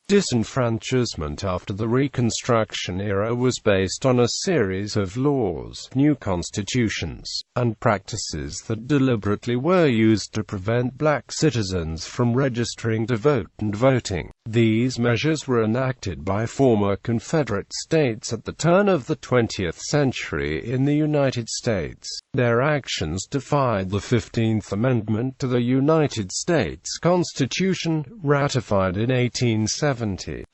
Disenfranchisement after the Reconstruction era was based on a series of laws, new constitutions, and practices that deliberately were used to prevent black citizens from registering to vote and voting. These measures were enacted by former Confederate states at the turn of the 20th century in the United States. Their actions defied the 15th Amendment to the United States Constitution, ratified in 1870,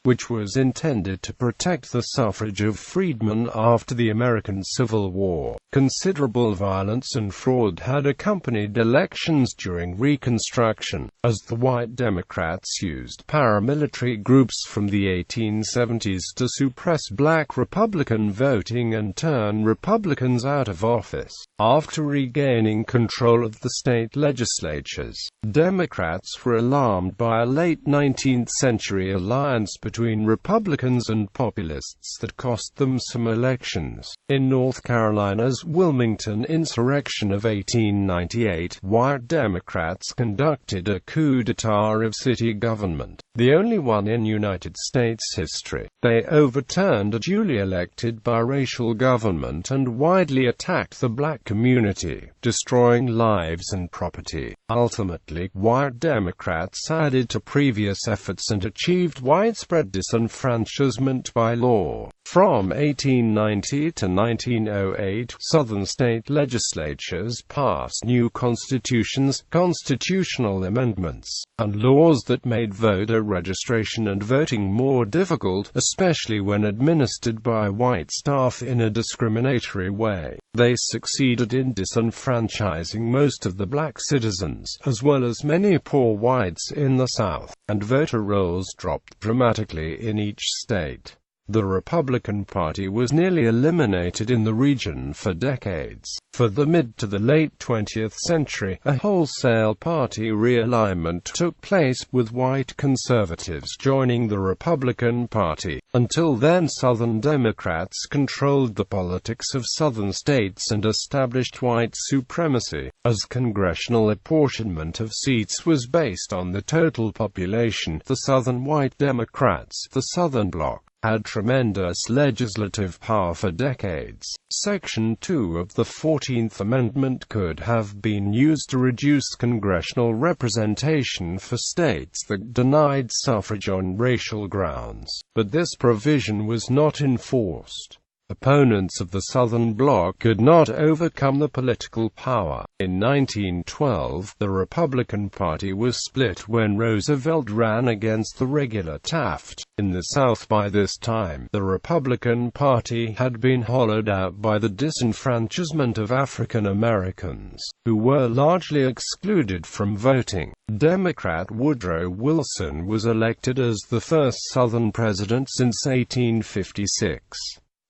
which was intended to protect the suffrage of freedmen after the American Civil War. Considerable violence and fraud had accompanied elections during Reconstruction, as the white Democrats used paramilitary groups from the 1870s to suppress black Republican voting and turn Republicans out of office. After regaining control of the state legislatures, Democrats were alarmed by a late 19th century alliance between Republicans and populists that cost them some elections. In North Carolina's Wilmington insurrection of 1898, white Democrats conducted a coup d'etat of city government, the only one in United States history. They overturned a duly elected biracial government and widely attacked the black community, destroying lives and property. Ultimately, white Democrats added to previous efforts and achieved widespread disenfranchisement by law. From 1890 to 1908, Southern state legislatures passed new constitutions, constitutional amendments, and laws that made voter registration and voting more difficult, especially when administered by white staff in a discriminatory way. They succeeded in disenfranchising most of the black citizens, as well as many poor whites in the South, and voter rolls dropped dramatically in each state. The Republican Party was nearly eliminated in the region for decades. For the mid to the late 20th century, a wholesale party realignment took place, with white conservatives joining the Republican Party. Until then, Southern Democrats controlled the politics of Southern states and established white supremacy, as congressional apportionment of seats was based on the total population. The Southern white Democrats, the Southern Bloc, had tremendous legislative power for decades. Section 2 of the 14th Amendment could have been used to reduce congressional representation for states that denied suffrage on racial grounds, but this provision was not enforced. Opponents of the Southern Bloc could not overcome the political power. In 1912, the Republican Party was split when Roosevelt ran against the regular Taft. In the South by this time, the Republican Party had been hollowed out by the disenfranchisement of African Americans, who were largely excluded from voting. Democrat Woodrow Wilson was elected as the first Southern president since 1856.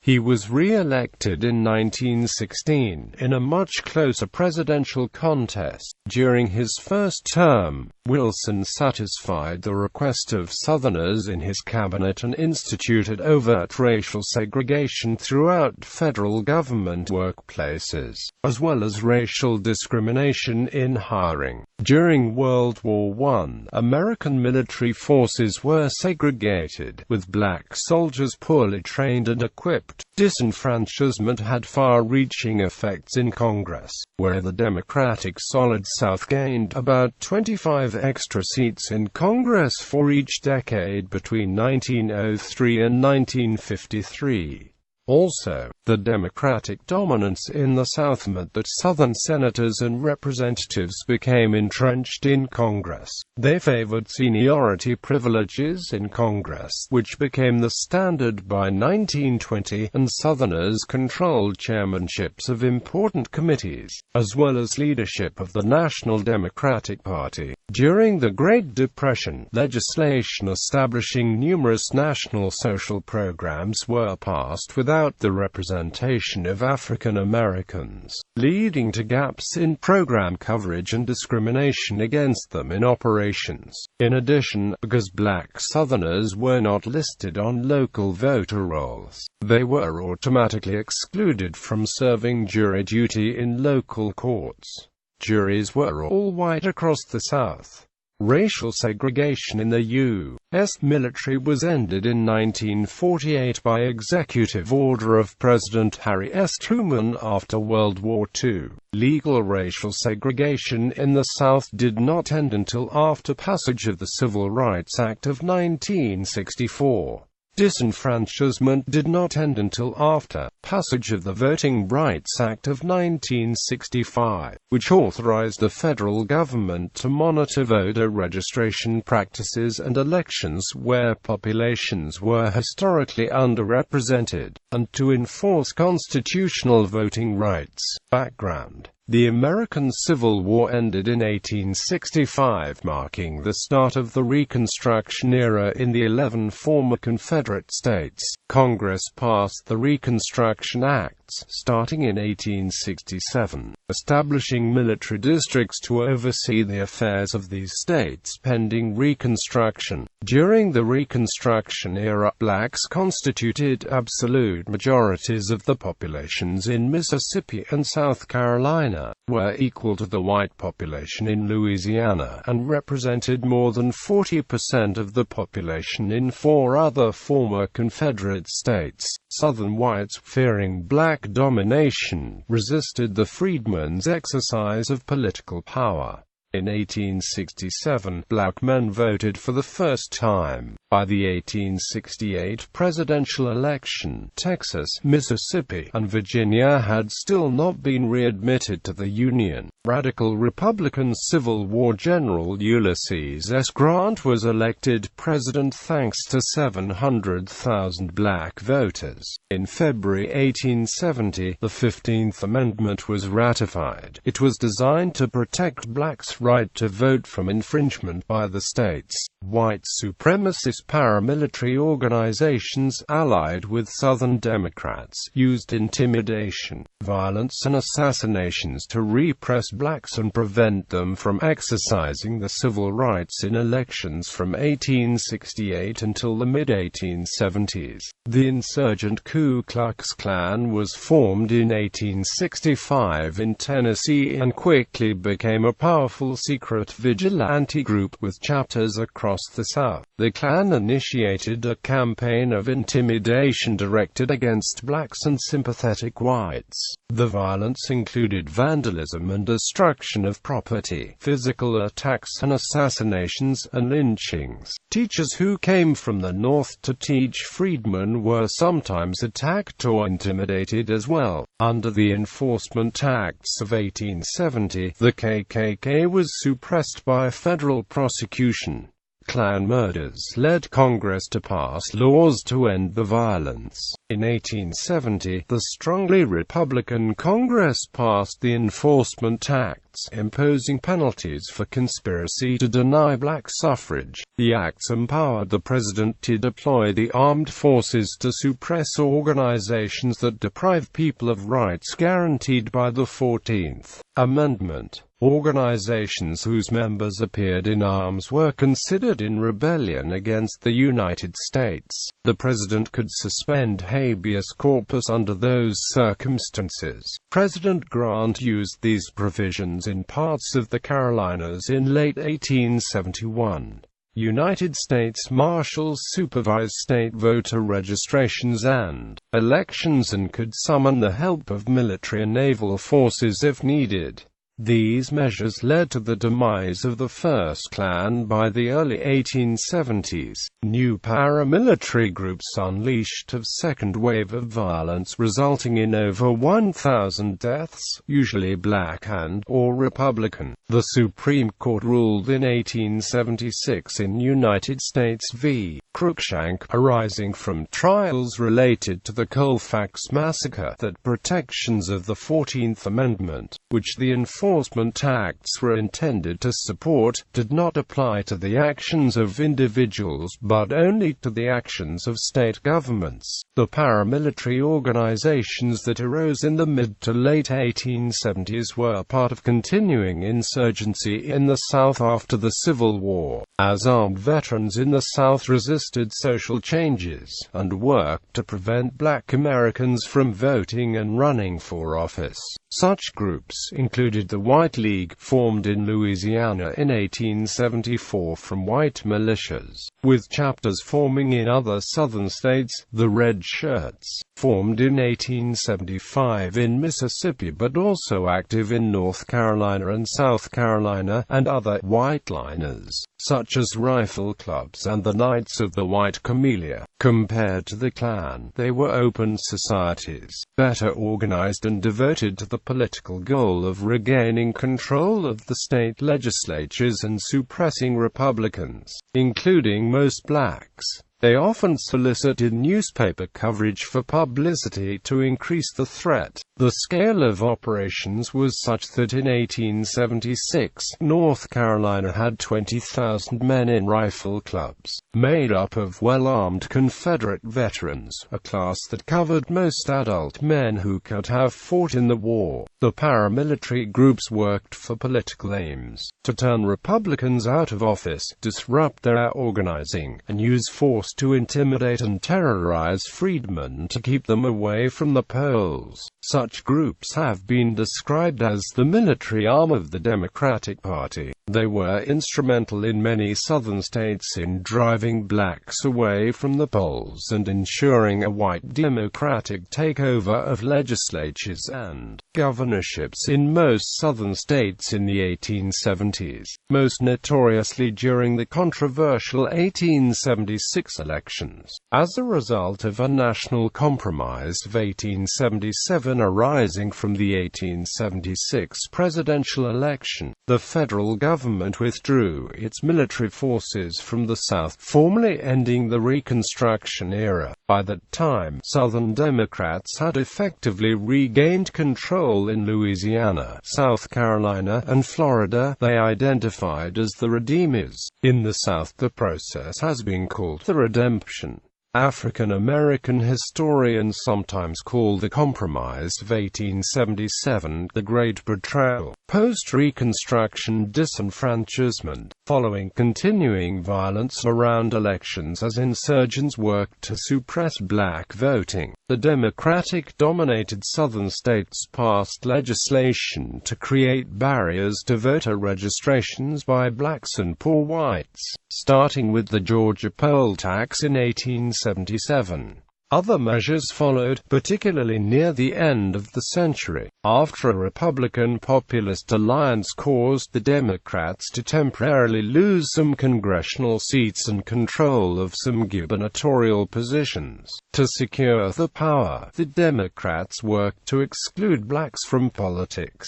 He was re-elected in 1916, in a much closer presidential contest. During his first term, Wilson satisfied the request of Southerners in his cabinet and instituted overt racial segregation throughout federal government workplaces, as well as racial discrimination in hiring. During World War I, American military forces were segregated, with black soldiers poorly trained and equipped. Disenfranchisement had far-reaching effects in Congress, where the Democratic Solid South gained about 25 extra seats in Congress for each decade between 1903 and 1953. Also, the Democratic dominance in the South meant that Southern senators and representatives became entrenched in Congress. They favored seniority privileges in Congress, which became the standard by 1920, and Southerners controlled chairmanships of important committees, as well as leadership of the National Democratic Party. During the Great Depression, legislation establishing numerous national social programs were passed without the representation of African Americans, leading to gaps in program coverage and discrimination against them in operations. In addition, because black Southerners were not listed on local voter rolls, they were automatically excluded from serving jury duty in local courts. Juries were all white across the South. Racial segregation in the U.S. military was ended in 1948 by executive order of President Harry S. Truman after World War II. Legal racial segregation in the South did not end until after passage of the Civil Rights Act of 1964. Disenfranchisement did not end until after passage of the Voting Rights Act of 1965, which authorized the federal government to monitor voter registration practices and elections where populations were historically underrepresented, and to enforce constitutional voting rights. Background: the American Civil War ended in 1865, marking the start of the Reconstruction Era in the 11 former Confederate states. Congress passed the Reconstruction Acts, starting in 1867, establishing military districts to oversee the affairs of these states pending Reconstruction. During the Reconstruction Era, blacks constituted absolute majorities of the populations in Mississippi and South Carolina, were equal to the white population in Louisiana, and represented more than 40% of the population in 4 other former Confederate states. Southern whites, fearing black domination, resisted the freedmen's exercise of political power. In 1867, black men voted for the first time. By the 1868 presidential election, Texas, Mississippi, and Virginia had still not been readmitted to the Union. Radical Republican Civil War General Ulysses S. Grant was elected president thanks to 700,000 black voters. In February 1870, the 15th Amendment was ratified. It was designed to protect blacks' right to vote from infringement by the states. White supremacist paramilitary organizations allied with Southern Democrats used intimidation, violence and assassinations to repress blacks and prevent them from exercising the civil rights in elections from 1868 until the mid-1870s. The insurgent Ku Klux Klan was formed in 1865 in Tennessee and quickly became a powerful secret vigilante group with chapters across the South. The Klan initiated a campaign of intimidation directed against blacks and sympathetic whites. The violence included vandalism and destruction of property, physical attacks and assassinations, and lynchings. Teachers who came from the North to teach freedmen were sometimes attacked or intimidated as well. Under the Enforcement Acts of 1870, the KKK was suppressed by federal prosecution. Klan murders led Congress to pass laws to end the violence. In 1870, the strongly Republican Congress passed the Enforcement Acts, imposing penalties for conspiracy to deny black suffrage. The acts empowered the president to deploy the armed forces to suppress organizations that deprive people of rights guaranteed by the 14th Amendment. Organizations whose members appeared in arms were considered in rebellion against the United States. The president could suspend habeas corpus under those circumstances. President Grant used these provisions in parts of the Carolinas in late 1871. United States Marshals supervised state voter registrations and elections and could summon the help of military and naval forces if needed. These measures led to the demise of the first Klan by the early 1870s. New paramilitary groups unleashed a second wave of violence resulting in over 1,000 deaths, usually black and/or Republican. The Supreme Court ruled in 1876 in United States v. Cruikshank, arising from trials related to the Colfax Massacre, that protections of the 14th Amendment, which the Enforcement Acts were intended to support, did not apply to the actions of individuals but only to the actions of state governments. The paramilitary organizations that arose in the mid to late 1870s were part of continuing insurgency in the South after the Civil War, as armed veterans in the South resisted social changes and worked to prevent black Americans from voting and running for office. Such groups included the White League, formed in Louisiana in 1874 from white militias, with chapters forming in other southern states. The Red Shirts, formed in 1875 in Mississippi but also active in North Carolina and South Carolina, and other whiteliners, such as rifle clubs and the Knights of the White Camellia. Compared to the Klan, they were open societies, better organized and devoted to the political goal of regaining control of the state legislatures and suppressing Republicans, including most blacks. They often solicited newspaper coverage for publicity to increase the threat. The scale of operations was such that in 1876, North Carolina had 20,000 men in rifle clubs, made up of well-armed Confederate veterans, a class that covered most adult men who could have fought in the war. The paramilitary groups worked for political aims, to turn Republicans out of office, disrupt their organizing, and use force to intimidate and terrorize freedmen to keep them away from the polls. Such groups have been described as the military arm of the Democratic Party. They were instrumental in many southern states in driving blacks away from the polls and ensuring a white Democratic takeover of legislatures and governorships in most southern states in the 1870s, most notoriously during the controversial 1876 elections. As a result of a national compromise of 1877 arising from the 1876 presidential election, the federal government withdrew its military forces from the South, formally ending the Reconstruction Era. By that time, Southern Democrats had effectively regained control in Louisiana, South Carolina, and Florida. They identified as the Redeemers. In the South, the process has been called the Redemption. African-American historians sometimes call the Compromise of 1877 the Great Betrayal. Post-Reconstruction disenfranchisement, following continuing violence around elections as insurgents worked to suppress black voting. The Democratic-dominated southern states passed legislation to create barriers to voter registrations by blacks and poor whites, starting with the Georgia poll tax in 1877. Other measures followed, particularly near the end of the century, after a Republican-populist alliance caused the Democrats to temporarily lose some congressional seats and control of some gubernatorial positions. To secure the power, the Democrats worked to exclude blacks from politics.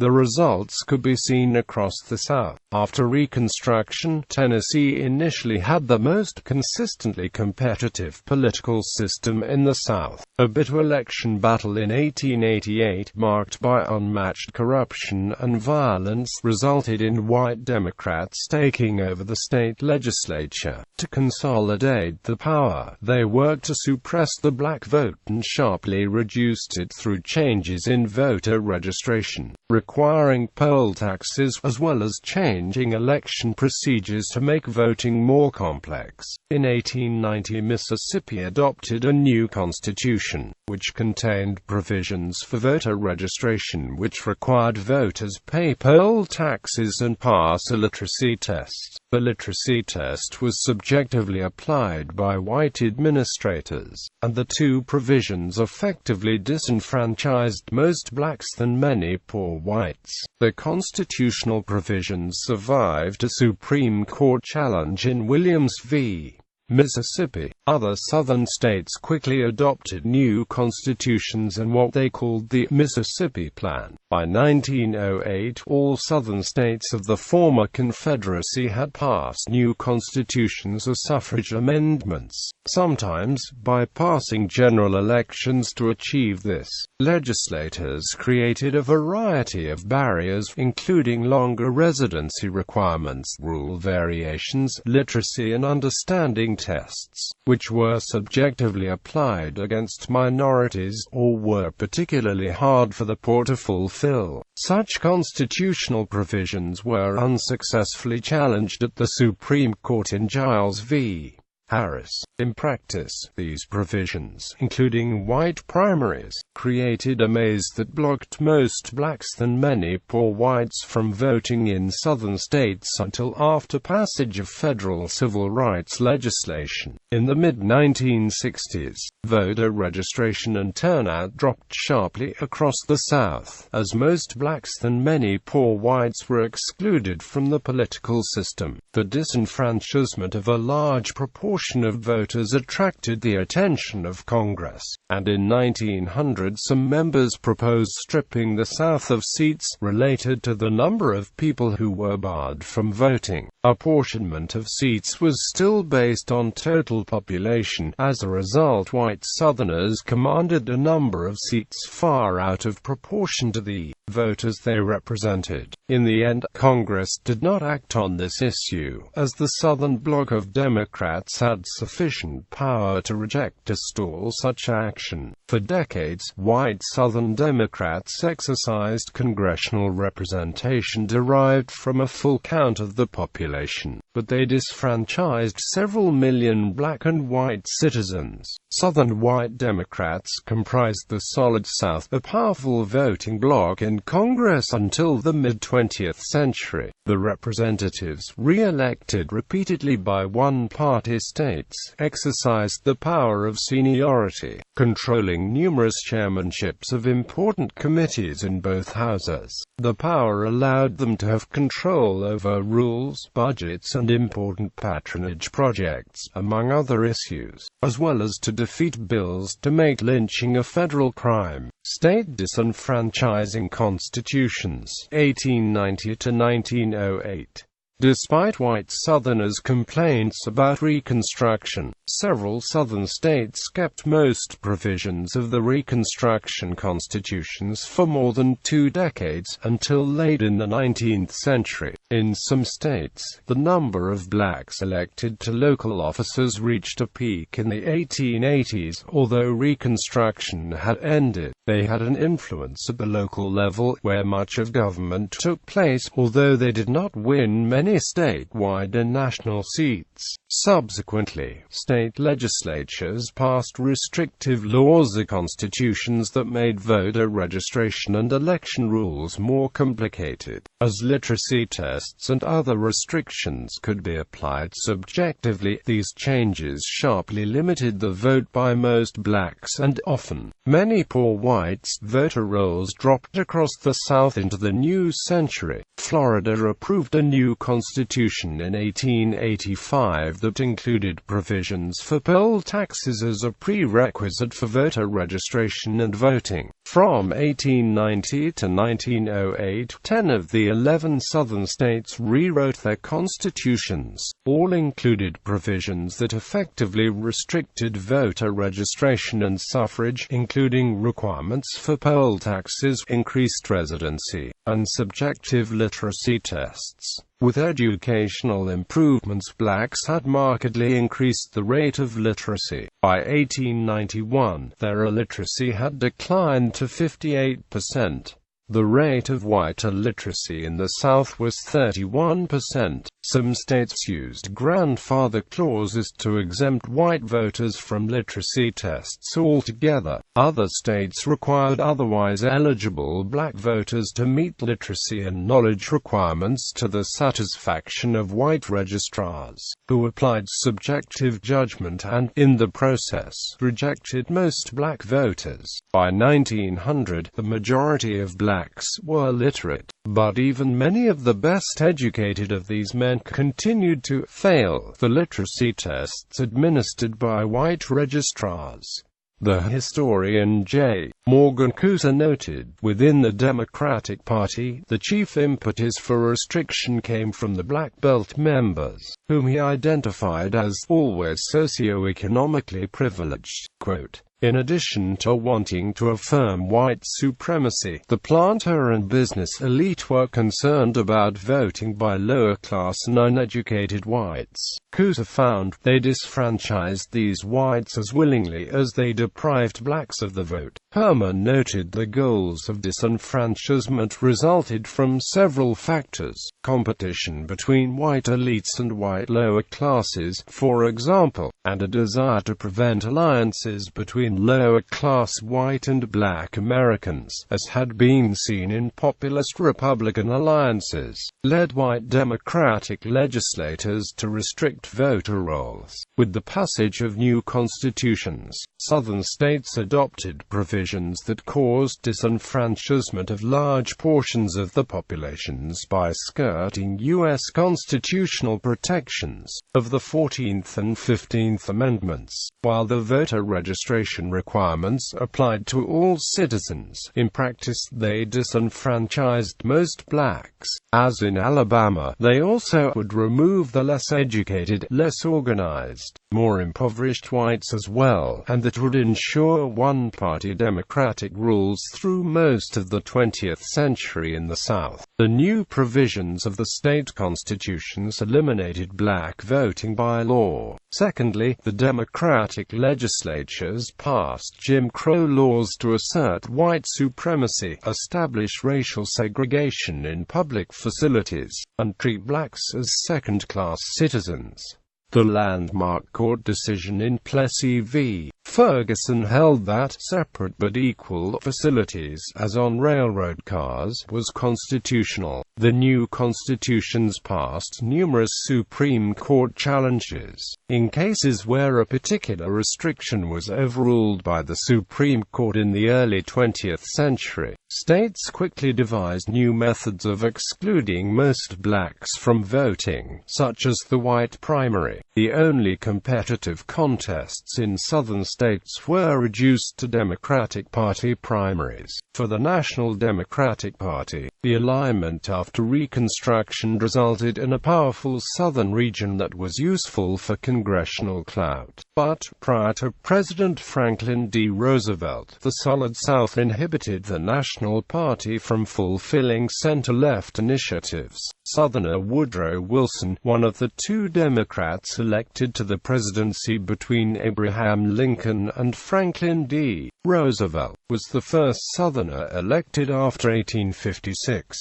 The results could be seen across the South. After Reconstruction, Tennessee initially had the most consistently competitive political system in the South. A bitter election battle in 1888, marked by unmatched corruption and violence, resulted in white Democrats taking over the state legislature. To consolidate the power, they worked to suppress the black vote and sharply reduced it through changes in voter registration, requiring poll taxes, as well as changing election procedures to make voting more complex. In 1890, Mississippi adopted a new constitution, which contained provisions for voter registration which required voters pay poll taxes and pass a literacy test. The literacy test was subjectively applied by white administrators, and the two provisions effectively disenfranchised most blacks than many poor whites. The constitutional provisions survived a Supreme Court challenge in Williams v. Mississippi. Other southern states quickly adopted new constitutions and what they called the Mississippi Plan. By 1908, all southern states of the former Confederacy had passed new constitutions or suffrage amendments, sometimes by passing general elections to achieve this. Legislators created a variety of barriers, including longer residency requirements, rule variations, literacy and understanding tests, which were subjectively applied against minorities, or were particularly hard for the poor to fulfill. Such constitutional provisions were unsuccessfully challenged at the Supreme Court in Giles v. Harris. In practice, these provisions, including white primaries, created a maze that blocked most blacks and many poor whites from voting in southern states until after passage of federal civil rights legislation. In the mid-1960s, voter registration and turnout dropped sharply across the South, as most blacks and many poor whites were excluded from the political system. The disenfranchisement of a large proportion of voters attracted the attention of Congress, and in 1900 some members proposed stripping the South of seats related to the number of people who were barred from voting. Apportionment of seats was still based on total population. As a result, white Southerners commanded a number of seats far out of proportion to the voters they represented. In the end, Congress did not act on this issue, as the Southern bloc of Democrats had sufficient power to reject or stall such action. For decades, white Southern Democrats exercised congressional representation derived from a full count of the population, but they disfranchised several million black and white citizens. Southern white Democrats comprised the solid South, a powerful voting bloc in Congress until the mid-20th century. The representatives, re-elected repeatedly by one-party states, exercised the power of seniority, controlling numerous chairmanships of important committees in both houses. The power allowed them to have control over rules, budgets, and important patronage projects, among other issues, as well as to defeat bills to make lynching a federal crime. State disenfranchising constitutions, 1890 to 1908. Despite white Southerners' complaints about Reconstruction, several Southern states kept most provisions of the Reconstruction constitutions for more than 2 decades, until late in the 19th century. In some states, the number of blacks elected to local offices reached a peak in the 1880s. Although Reconstruction had ended, they had an influence at the local level, where much of government took place, although they did not win many statewide and national seats. Subsequently, state legislatures passed restrictive laws or constitutions that made voter registration and election rules more complicated, as literacy tests and other restrictions could be applied subjectively. These changes sharply limited the vote by most blacks, and often, many poor whites. Voter rolls dropped across the South into the new century. Florida approved a new constitution in 1885 that included provisions for poll taxes as a prerequisite for voter registration and voting. From 1890 to 1908, 10 of the 11 Southern states rewrote their constitutions. All included provisions that effectively restricted voter registration and suffrage, including requirements for poll taxes, increased residency, and subjective literacy tests. With educational improvements, blacks had markedly increased the rate of literacy. By 1891, their illiteracy had declined to 58%. The rate of white illiteracy in the South was 31%. Some states used grandfather clauses to exempt white voters from literacy tests altogether. Other states required otherwise eligible black voters to meet literacy and knowledge requirements to the satisfaction of white registrars, who applied subjective judgment and, in the process, rejected most black voters. By 1900, the majority of blacks were literate, but even many of the best educated of these men continued to fail the literacy tests administered by white registrars. The historian J. Morgan Cooter noted, within the Democratic Party, the chief impetus for restriction came from the Black Belt members, whom he identified as always socioeconomically privileged. Quote, In addition to wanting to affirm white supremacy, the planter and business elite were concerned about voting by lower-class and uneducated whites. Cooter found they disfranchised these whites as willingly as they deprived blacks of the vote. Herman noted the goals of disenfranchisement resulted from several factors: competition between white elites and white lower classes, for example, and a desire to prevent alliances between lower-class white and black Americans, as had been seen in populist Republican alliances, led white Democratic legislators to restrict voter rolls. With the passage of new constitutions, Southern states adopted provisions that caused disenfranchisement of large portions of the populations by skirting U.S. constitutional protections of the 14th and 15th Amendments. While the voter registration requirements applied to all citizens, in practice they disenfranchised most blacks. As in Alabama, they also would remove the less educated, less organized, more impoverished whites as well, and that would ensure one-party Democratic rules through most of the 20th century in the South. The new provisions of the state constitutions eliminated black voting by law. Secondly, the Democratic legislatures passed Jim Crow laws to assert white supremacy, establish racial segregation in public facilities, and treat blacks as second-class citizens. The landmark court decision in Plessy v. Ferguson held that separate but equal facilities, as on railroad cars, was constitutional. The new constitutions passed numerous Supreme Court challenges. In cases where a particular restriction was overruled by the Supreme Court in the early 20th century, states quickly devised new methods of excluding most blacks from voting, such as the white primary. The only competitive contests in Southern states were reduced to Democratic Party primaries. For the National Democratic Party, the alignment after Reconstruction resulted in a powerful Southern region that was useful for congressional clout. But, prior to President Franklin D. Roosevelt, the Solid South inhibited the National Party from fulfilling center-left initiatives. Southerner Woodrow Wilson, one of the two Democrats elected to the presidency between Abraham Lincoln and Franklin D. Roosevelt, was the first Southerner elected after 1856.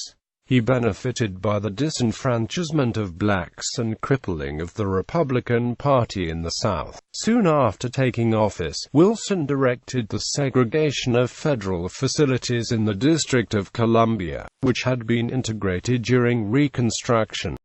He benefited by the disenfranchisement of blacks and crippling of the Republican Party in the South. Soon after taking office, Wilson directed the segregation of federal facilities in the District of Columbia, which had been integrated during Reconstruction.